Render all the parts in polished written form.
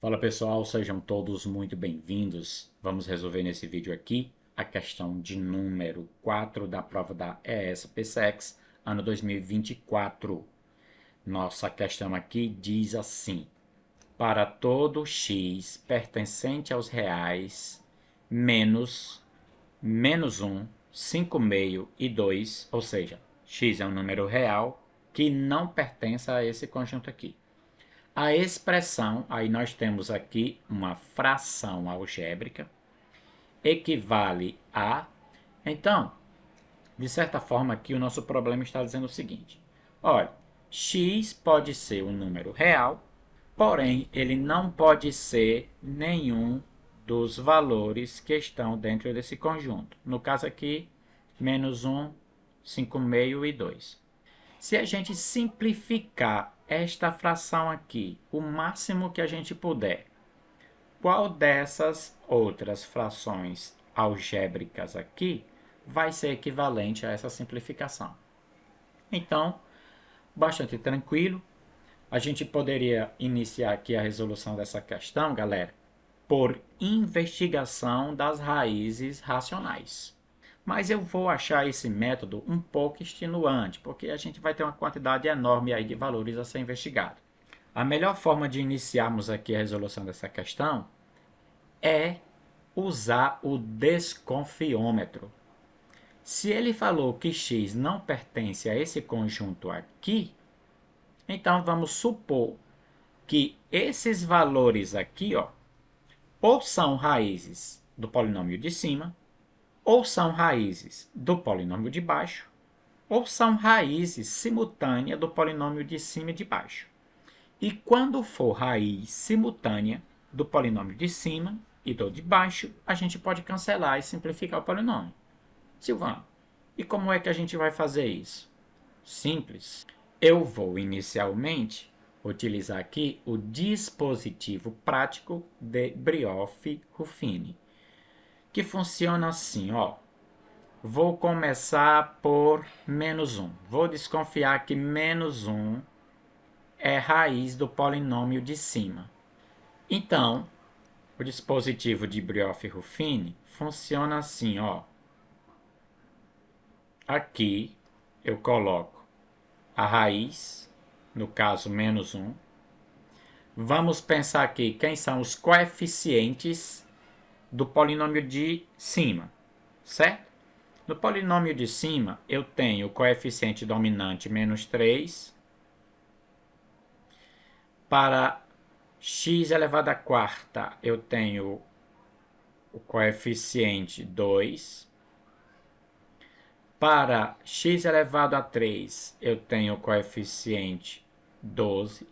Fala pessoal, sejam todos muito bem-vindos. Vamos resolver nesse vídeo aqui a questão de número 4 da prova da ESPSEX, ano 2024. Nossa questão aqui diz assim: para todo x pertencente aos reais, menos 1, 5 meio e 2, ou seja, x é um número real que não pertence a esse conjunto aqui. A expressão, aí nós temos aqui uma fração algébrica, equivale a... Então, de certa forma aqui o nosso problema está dizendo o seguinte. Olha, x pode ser um número real, porém ele não pode ser nenhum dos valores que estão dentro desse conjunto. No caso aqui, menos 1, 5 meio e 2. Se a gente simplificar esta fração aqui o máximo que a gente puder, qual dessas outras frações algébricas aqui vai ser equivalente a essa simplificação? Então, bastante tranquilo. A gente poderia iniciar aqui a resolução dessa questão, galera, por investigação das raízes racionais. Mas eu vou achar esse método um pouco extenuante, porque a gente vai ter uma quantidade enorme aí de valores a ser investigado. A melhor forma de iniciarmos aqui a resolução dessa questão é usar o desconfiômetro. Se ele falou que x não pertence a esse conjunto aqui, então vamos supor que esses valores aqui, ó, ou são raízes do polinômio de cima, ou são raízes do polinômio de baixo, ou são raízes simultâneas do polinômio de cima e de baixo. E quando for raiz simultânea do polinômio de cima e do de baixo, a gente pode cancelar e simplificar o polinômio. Silvano, e como é que a gente vai fazer isso? Simples. Eu vou inicialmente utilizar aqui o dispositivo prático de Brioff-Ruffini, que funciona assim, ó. Vou começar por menos 1. Vou desconfiar que menos 1 é raiz do polinômio de cima. Então, o dispositivo de Brioff-Ruffini funciona assim, ó. Aqui eu coloco a raiz, no caso menos 1. Vamos pensar aqui quem são os coeficientes do polinômio de cima, certo? No polinômio de cima, eu tenho o coeficiente dominante menos 3. Para x elevado à quarta, eu tenho o coeficiente 2. Para x elevado a 3, eu tenho o coeficiente 12.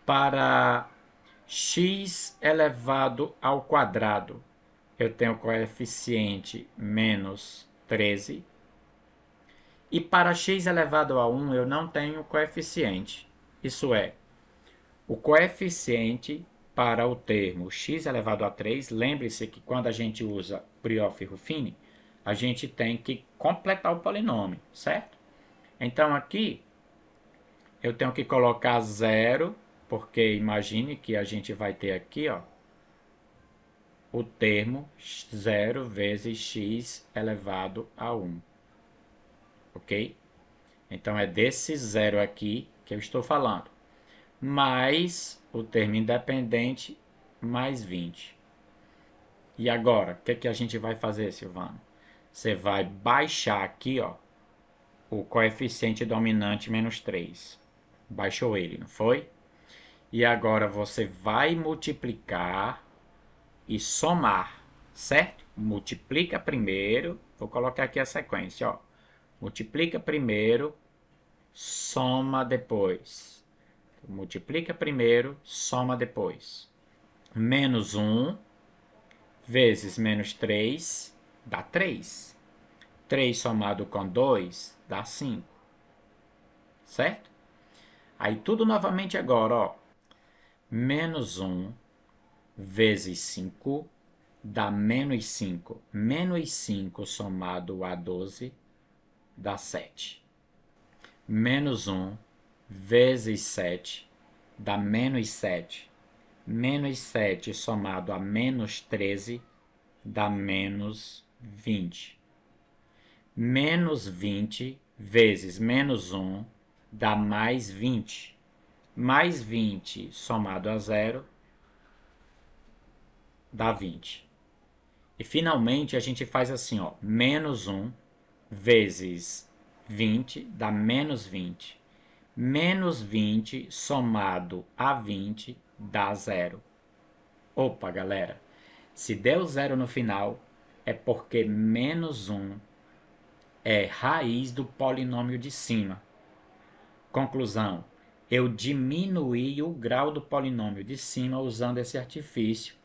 Para x elevado ao quadrado, eu tenho o coeficiente menos 13. E para x elevado a 1, eu não tenho coeficiente. Isso é, o coeficiente para o termo x elevado a 3, lembre-se que quando a gente usa Brioff-Ruffini, a gente tem que completar o polinômio, certo? Então aqui eu tenho que colocar zero, porque imagine que a gente vai ter aqui, ó, o termo 0 vezes x elevado a 1. Ok? Então é desse zero aqui que eu estou falando. Mais o termo independente, mais 20. E agora, o que a gente vai fazer, Silvano? Você vai baixar aqui, ó, o coeficiente dominante menos 3. Baixou ele, não foi? E agora você vai multiplicar e somar, certo? Multiplica primeiro, vou colocar aqui a sequência, ó. Multiplica primeiro, soma depois. Multiplica primeiro, soma depois. Menos 1 vezes menos 3 dá 3. 3 somado com 2 dá 5. Certo? Aí tudo novamente agora, ó. Menos 1 vezes 5 dá menos 5. Menos 5 somado a 12 dá 7. Menos 1 vezes 7 dá menos 7. Menos 7 somado a menos 13 dá menos 20. Menos 20 vezes menos 1 dá mais 20. Mais 20 somado a zero dá 20. E finalmente a gente faz assim, ó, menos 1 vezes 20 dá menos 20. Menos 20 somado a 20 dá zero. Opa, galera, se deu zero no final, é porque menos 1 é raiz do polinômio de cima. Conclusão, eu diminuí o grau do polinômio de cima usando esse artifício.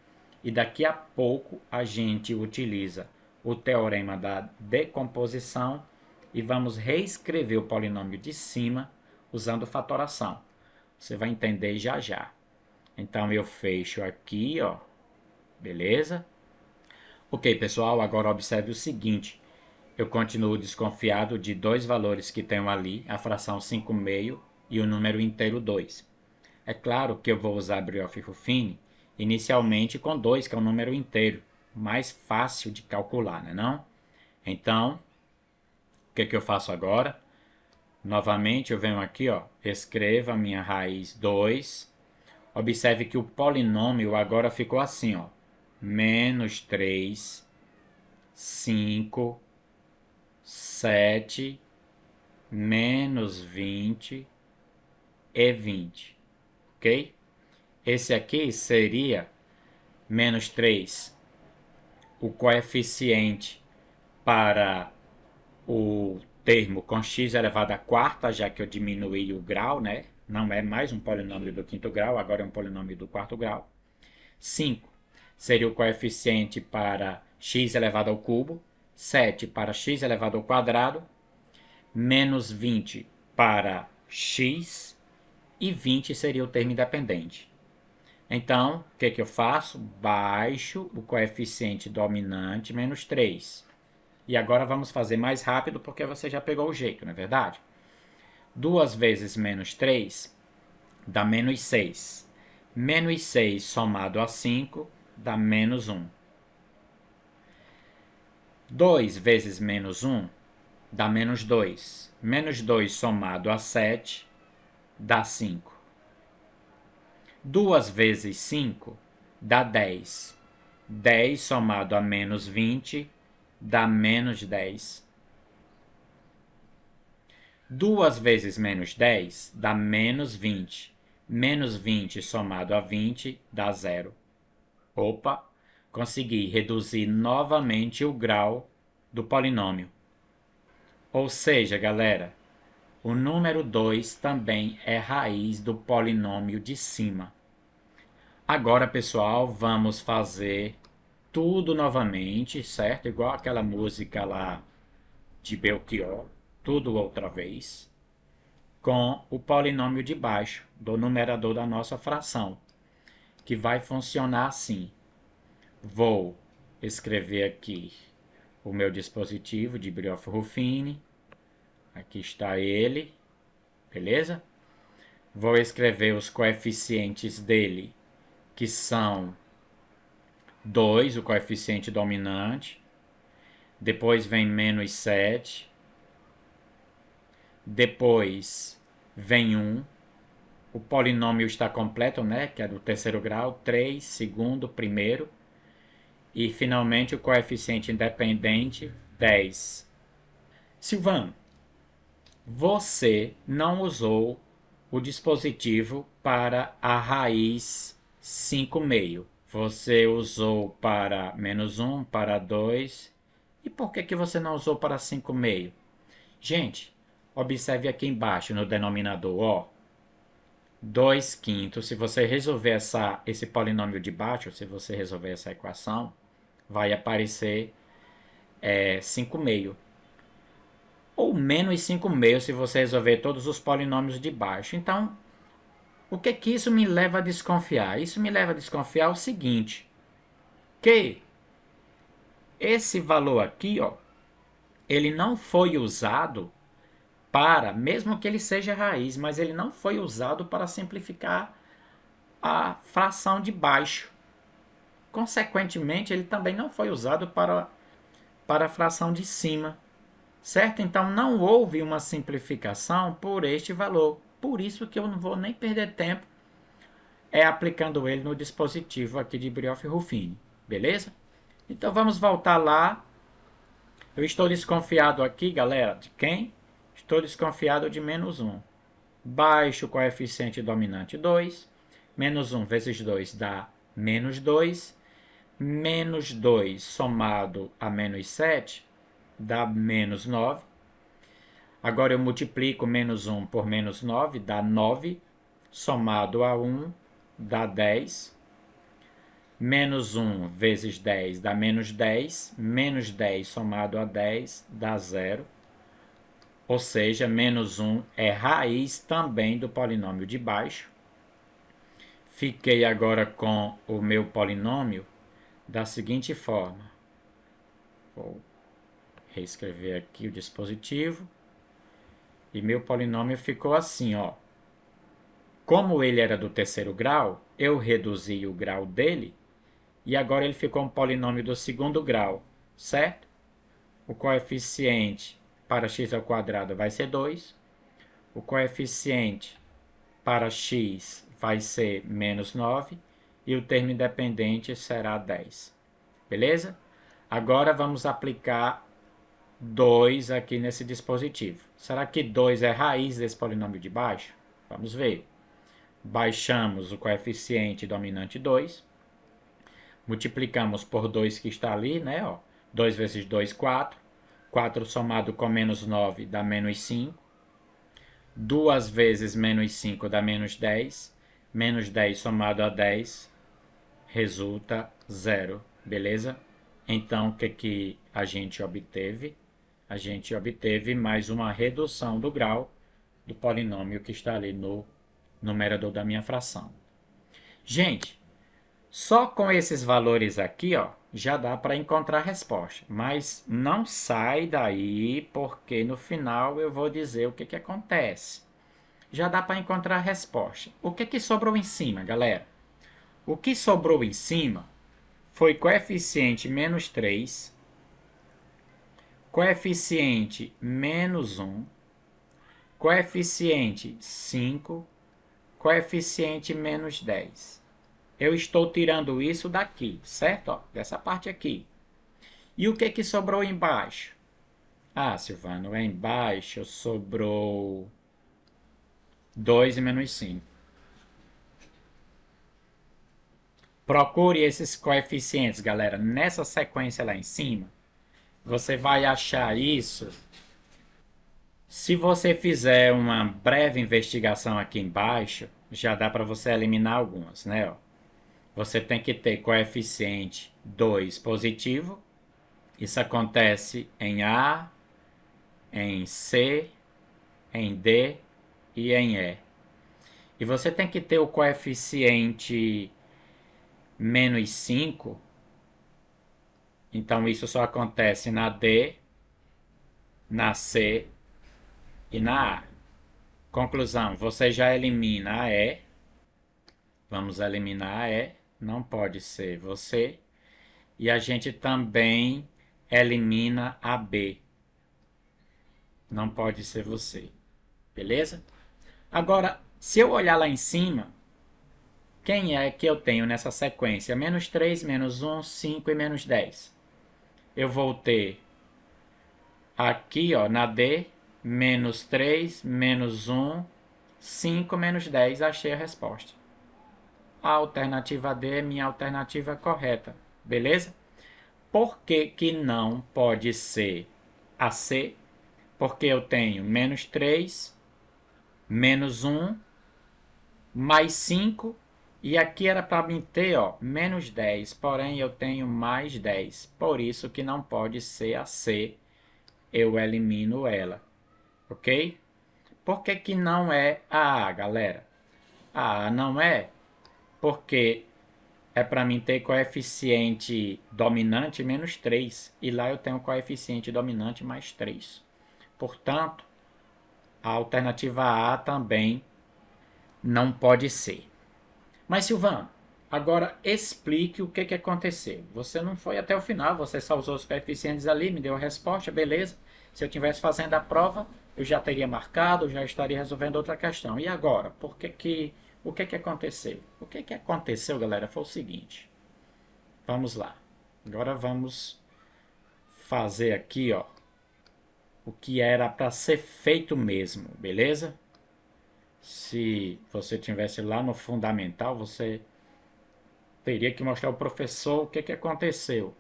E daqui a pouco a gente utiliza o teorema da decomposição e vamos reescrever o polinômio de cima usando fatoração. Você vai entender já já. Então eu fecho aqui, ó. Beleza? Ok, pessoal, agora observe o seguinte. Eu continuo desconfiado de dois valores que tenho ali, a fração 5/2 e o número inteiro 2. É claro que eu vou usar Brioff e Ruffini inicialmente com 2, que é um número inteiro, mais fácil de calcular, né não? Então, o que eu faço agora? Novamente eu venho aqui, ó, escrevo a minha raiz 2. Observe que o polinômio agora ficou assim, ó, menos 3, 5, 7, menos 20 e 20, ok? Esse aqui seria menos 3, o coeficiente para o termo com x elevado à quarta, já que eu diminuí o grau, né? Não é mais um polinômio do quinto grau, agora é um polinômio do quarto grau. 5 seria o coeficiente para x elevado ao cubo, 7 para x elevado ao quadrado, menos 20 para x e 20 seria o termo independente. Então, o que eu faço? Baixo o coeficiente dominante menos 3. E agora vamos fazer mais rápido porque você já pegou o jeito, não é verdade? 2 vezes menos 3 dá menos 6. Menos 6 somado a 5 dá menos 1. 2 vezes menos 1 dá menos 2. Menos 2 somado a 7 dá 5. 2 vezes 5 dá 10. 10 somado a menos 20 dá menos 10. 2 vezes menos 10 dá menos 20. Menos 20 somado a 20 dá 0. Opa, consegui reduzir novamente o grau do polinômio. Ou seja, galera, o número 2 também é raiz do polinômio de cima. Agora, pessoal, vamos fazer tudo novamente, certo? Igual aquela música lá de Belchior, tudo outra vez, com o polinômio de baixo do numerador da nossa fração, que vai funcionar assim. Vou escrever aqui o meu dispositivo de Brioff-Ruffini. Aqui está ele, beleza? Vou escrever os coeficientes dele, que são 2, o coeficiente dominante. Depois vem menos 7. Depois vem 1. O polinômio está completo, né? Que é do terceiro grau. 3, segundo, primeiro. E finalmente o coeficiente independente, 10. Silvano, você não usou o dispositivo para a raiz 5/2. Você usou para menos 1, para 2. E por que você não usou para 5/2? Gente, observe aqui embaixo no denominador, ó. 2 quintos. Se você resolver esse polinômio de baixo, se você resolver essa equação, vai aparecer 5/2. Ou menos 5/2 se você resolver todos os polinômios de baixo. Então, o que isso me leva a desconfiar? Isso me leva a desconfiar o seguinte, que esse valor aqui, ó, ele não foi usado para, mesmo que ele seja raiz, mas ele não foi usado para simplificar a fração de baixo. Consequentemente, ele também não foi usado para a fração de cima, certo? Então, não houve uma simplificação por este valor. Por isso que eu não vou nem perder tempo aplicando ele no dispositivo aqui de Brioff-Ruffini, beleza? Então, vamos voltar lá. Eu estou desconfiado aqui, galera, de quem? Estou desconfiado de menos 1. Baixo o coeficiente dominante 2. Menos 1 vezes 2 dá menos 2. Menos 2 somado a menos 7 dá menos 9. Agora eu multiplico menos 1 por menos 9, dá 9. Somado a 1 dá 10. Menos 1 vezes 10 dá menos 10. Menos 10 somado a 10 dá 0. Ou seja, menos 1 é raiz também do polinômio de baixo. Fiquei agora com o meu polinômio da seguinte forma. Vou reescrever aqui o dispositivo. E meu polinômio ficou assim, ó. Como ele era do terceiro grau, eu reduzi o grau dele e agora ele ficou um polinômio do segundo grau, certo? O coeficiente para x ao quadrado vai ser 2. O coeficiente para x vai ser menos 9 e o termo independente será 10. Beleza? Agora vamos aplicar 2 aqui nesse dispositivo. Será que 2 é raiz desse polinômio de baixo? Vamos ver. Baixamos o coeficiente dominante 2. Multiplicamos por 2 que está ali, né? Ó. 2 vezes 2, 4. 4 somado com menos 9 dá menos 5. 2 vezes menos 5 dá menos 10. Menos 10 somado a 10 resulta 0. Beleza? Então, o que a gente obteve? A gente obteve mais uma redução do grau do polinômio que está ali no numerador da minha fração. Gente, só com esses valores aqui, ó, já dá para encontrar a resposta. Mas não sai daí, porque no final eu vou dizer o que acontece. Já dá para encontrar a resposta. O que sobrou em cima, galera? O que sobrou em cima foi coeficiente menos 3, coeficiente menos 1, coeficiente 5, coeficiente menos 10. Eu estou tirando isso daqui, certo? Ó, dessa parte aqui. E o que sobrou embaixo? Ah, Silvano, embaixo sobrou 2 e menos 5. Procure esses coeficientes, galera, nessa sequência lá em cima. Você vai achar isso. Se você fizer uma breve investigação aqui embaixo, já dá para você eliminar algumas, né? Ó. Você tem que ter coeficiente 2 positivo. Isso acontece em A, em C, em D e em E. E você tem que ter o coeficiente menos 5. Então isso só acontece na D, na C e na A. Conclusão, você já elimina a E. Vamos eliminar a E. Não pode ser você. E a gente também elimina a B. Não pode ser você. Beleza? Agora, se eu olhar lá em cima, quem é que eu tenho nessa sequência? Menos 3, menos 1, 5 e menos 10. Eu vou ter aqui, ó, na D, menos 3, menos 1, 5, menos 10. Achei a resposta. A alternativa D é minha alternativa correta. Beleza? Por que não pode ser a C? Porque eu tenho menos 3, menos 1, mais 5, e aqui era para mim ter, ó, menos 10, porém eu tenho mais 10. Por isso que não pode ser a C, eu elimino ela, ok? Por que não é a A, galera? A A não é porque é para mim ter coeficiente dominante menos 3, e lá eu tenho coeficiente dominante mais 3. Portanto, a alternativa A também não pode ser. Mas Silvano, agora explique o que aconteceu. Você não foi até o final, você só usou os coeficientes ali, me deu a resposta, beleza. Se eu estivesse fazendo a prova, eu já teria marcado, já estaria resolvendo outra questão. E agora? O que aconteceu? O que aconteceu, galera, foi o seguinte. Vamos lá. Agora vamos fazer aqui, ó, o que era para ser feito mesmo, beleza? Se você tivesse lá no fundamental, você teria que mostrar ao professor o que aconteceu.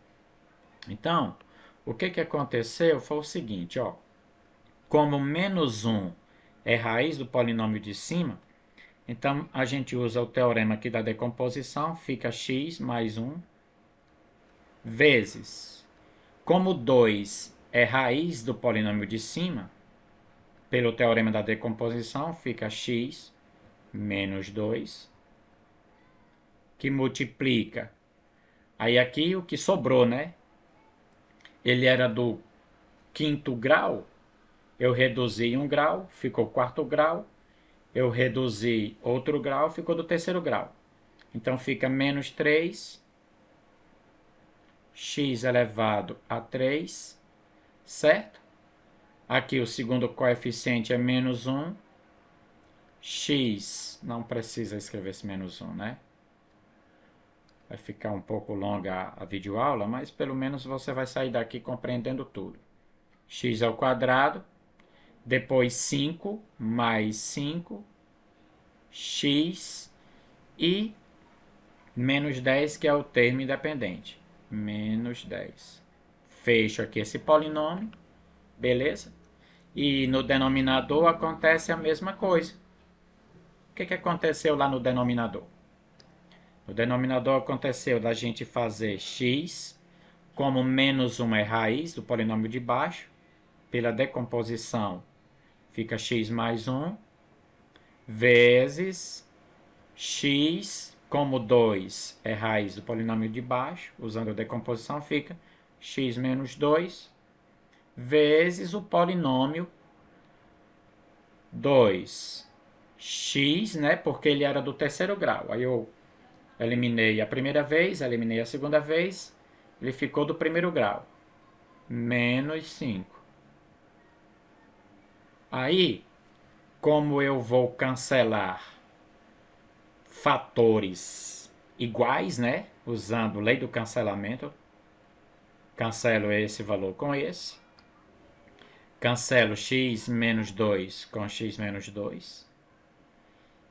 Então, o que aconteceu foi o seguinte, ó. Como menos 1 é raiz do polinômio de cima, então a gente usa o teorema aqui da decomposição, fica x mais 1 vezes. Como 2 é raiz do polinômio de cima, pelo teorema da decomposição, fica x menos 2, que multiplica. Aí aqui o que sobrou, né? Ele era do quinto grau, eu reduzi 1 grau, ficou quarto grau, eu reduzi outro grau, ficou do terceiro grau. Então fica menos 3, x elevado a 3, certo? Aqui o segundo coeficiente é menos 1, x, não precisa escrever esse menos 1, né? Vai ficar um pouco longa a videoaula, mas pelo menos você vai sair daqui compreendendo tudo. X ao quadrado, depois 5 mais 5, x e menos 10, que é o termo independente. Menos 10. Fecho aqui esse polinômio, beleza? E no denominador acontece a mesma coisa. O que aconteceu lá no denominador? No denominador aconteceu da gente fazer x, como menos 1 é raiz do polinômio de baixo, pela decomposição fica x mais 1, vezes x, como 2 é raiz do polinômio de baixo, usando a decomposição fica x menos 2, vezes o polinômio 2x, né, porque ele era do terceiro grau. Aí eu eliminei a primeira vez, eliminei a segunda vez, ele ficou do primeiro grau, menos 5. Aí, como eu vou cancelar fatores iguais, né, usando lei do cancelamento, cancelo esse valor com esse, cancelo x menos 2 com x menos 2,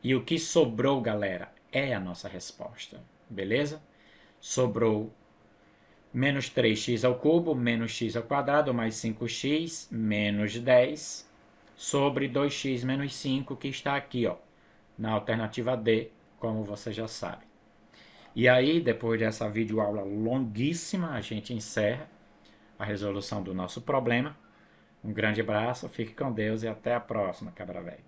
e o que sobrou, galera, é a nossa resposta, beleza? Sobrou menos 3x ao cubo, menos x ao quadrado, mais 5x, menos 10, sobre 2x menos 5, que está aqui, ó, na alternativa D, como você já sabe. E aí, depois dessa videoaula longuíssima, a gente encerra a resolução do nosso problema. Um grande abraço, fique com Deus e até a próxima, cabra velho.